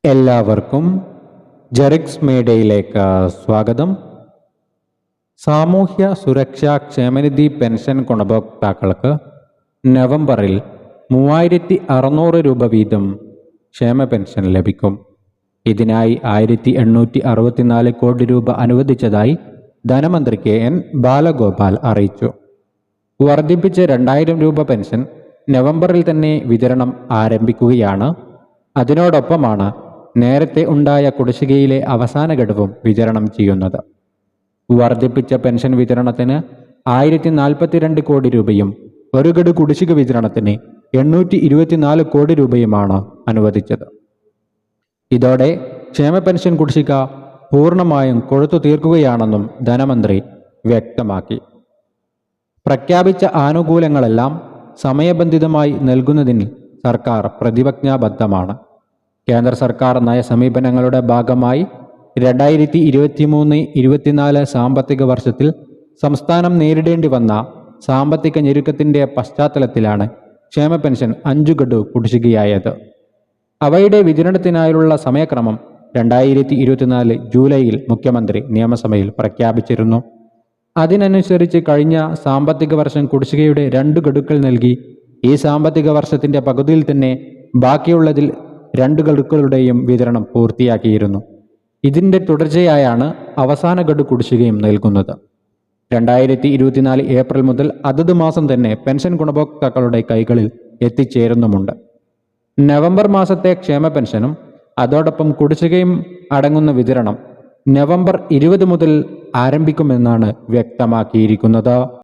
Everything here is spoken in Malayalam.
എല്ലാവർക്കും ജെറിക്സ് മീഡിയയിലേക്ക് സ്വാഗതം. സാമൂഹ്യ സുരക്ഷാ ക്ഷേമനിധി പെൻഷൻ ഗുണഭോക്താക്കൾക്ക് നവംബറിൽ 3600 രൂപ വീതം ക്ഷേമ പെൻഷൻ ലഭിക്കും. ഇതിനായി 1864 കോടി രൂപ അനുവദിച്ചതായി ധനമന്ത്രി KN ബാലഗോപാൽ അറിയിച്ചു. വർദ്ധിപ്പിച്ച 2000 രൂപ പെൻഷൻ നവംബറിൽ തന്നെ വിതരണം ആരംഭിക്കുകയാണ്. അതിനോടൊപ്പമാണ് നേരത്തെ ഉണ്ടായ കുടിശ്ശികയിലെ അവസാന ഗഡുവും വിതരണം ചെയ്യുന്നത്. വർദ്ധിപ്പിച്ച പെൻഷൻ വിതരണത്തിന് 1042 കോടി രൂപയും ഒരു ഗഡു കുടിശ്ശിക വിതരണത്തിന് 824 കോടി രൂപയുമാണ് അനുവദിച്ചത്. ഇതോടെ ക്ഷേമ പെൻഷൻ കുടിശ്ശിക പൂർണ്ണമായും കൊടുത്തു തീർക്കുകയാണെന്നും ധനമന്ത്രി വ്യക്തമാക്കി. പ്രഖ്യാപിച്ച ആനുകൂല്യങ്ങളെല്ലാം സമയബന്ധിതമായി നൽകുന്നതിന് സർക്കാർ പ്രതിജ്ഞാബദ്ധമാണ്. കേന്ദ്ര സർക്കാർ നയസമീപനങ്ങളുടെ ഭാഗമായി 2023-24 സാമ്പത്തിക വർഷത്തിൽ സംസ്ഥാനം നേരിടേണ്ടി വന്ന സാമ്പത്തിക ഞെരുക്കത്തിൻ്റെ പശ്ചാത്തലത്തിലാണ് ക്ഷേമ പെൻഷൻ 5 ഗഡു കുടിശ്ശികയായത്. അവയുടെ വിതരണത്തിനായുള്ള സമയക്രമം 2024 ജൂലൈയിൽ മുഖ്യമന്ത്രി നിയമസഭയിൽ പ്രഖ്യാപിച്ചിരുന്നു. അതിനനുസരിച്ച് കഴിഞ്ഞ സാമ്പത്തിക വർഷം കുടിശ്ശികയുടെ 2 ഗഡുക്കൾ നൽകി. ഈ സാമ്പത്തിക വർഷത്തിൻ്റെ പകുതിയിൽ തന്നെ ബാക്കിയുള്ളതിൽ 2 ഗഡുക്കളുടെയും വിതരണം പൂർത്തിയാക്കിയിരുന്നു. ഇതിൻ്റെ തുടർച്ചയായാണ് അവസാന ഗഡു കുടിശ്ശികയും നൽകുന്നത്. 2024 ഏപ്രിൽ മുതൽ അതത് മാസം തന്നെ പെൻഷൻ ഗുണഭോക്താക്കളുടെ കൈകളിൽ എത്തിച്ചേരുന്നുമുണ്ട്. നവംബർ മാസത്തെ ക്ഷേമ പെൻഷനും അതോടൊപ്പം കുടിശ്ശികയും അടങ്ങുന്ന വിതരണം നവംബർ 20 മുതൽ ആരംഭിക്കുമെന്നാണ് വ്യക്തമാക്കിയിരിക്കുന്നത്.